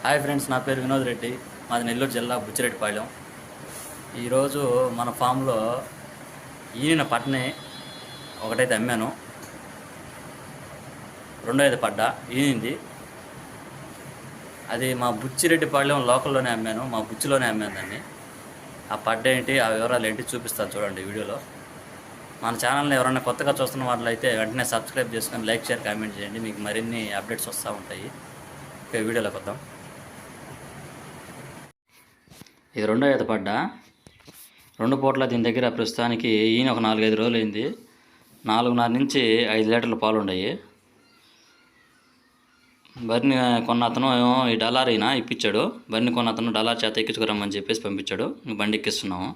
Hi friends, నా పేరు వినోద్ రెడ్డి. మాది నెల్లూరు జిల్లా బుచ్చిరెడ్డిపాళెం. ఈరోజు మన ఫామ్లో ఈనిన పట్టని ఒకటైతే అమ్మాను, రెండో అయితే పడ్డా ఈనింది. అది మా బుచ్చిరెడ్డిపాళెం లోకల్లోనే అమ్మాను, మా బుచ్చిలోనే అమ్మాను దాన్ని. ఆ పడ్డ ఏంటి, ఆ వివరాలు ఏంటి చూపిస్తాను చూడండి వీడియోలో. మన ఛానల్ని ఎవరైనా కొత్తగా చూస్తున్న వాళ్ళైతే వెంటనే సబ్స్క్రైబ్ చేసుకొని లైక్, షేర్, కామెంట్ చేయండి. మీకు మరిన్ని అప్డేట్స్ వస్తూ ఉంటాయి. ఓకే, వీడియోలోకి వద్దాం. ఇది రెండో ఈత పడ్డ. 2 పూట్ల దీని దగ్గర ప్రస్తుతానికి ఈయన ఒక 4-5 రోజులు అయింది. 4.5 నుంచి 5 లీటర్ల పాలు ఉన్నాయి. బర్ని కొన్న అతను ఈ డలార్ అయినా ఇప్పించాడు. బర్ని కొన్న అతను డలార్ చేత ఎక్కించుకురమ్మని చెప్పేసి పంపించాడు. బండి ఎక్కిస్తున్నాము.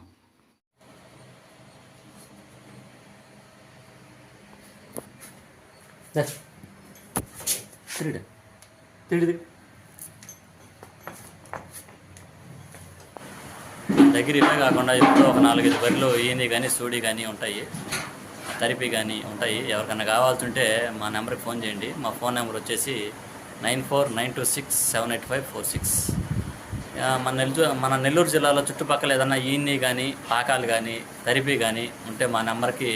దగ్గర ఇవే కాకుండా ఇప్పుడు ఒక 4-5 బర్రెలు ఈయన కానీ సూడి కానీ ఉంటాయి, తరిపి కానీ ఉంటాయి. ఎవరికైనా కావాల్సింటే మా నెంబర్కి ఫోన్ చేయండి. మా ఫోన్ నెంబర్ వచ్చేసి 9492678546. మన నెల్లూరు జిల్లాలో చుట్టుపక్కల ఏదన్నా ఈయన్ని కానీ పాకాలు కానీ తరిపి కానీ ఉంటే మా నెంబర్కి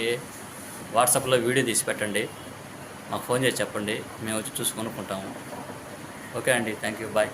వాట్సాప్లో వీడియో తీసి పెట్టండి. మాకు ఫోన్ చేసి చెప్పండి, మేము వచ్చి చూసి కొనుక్కుంటాము. ఓకే అండి, థ్యాంక్ యూ, బాయ్.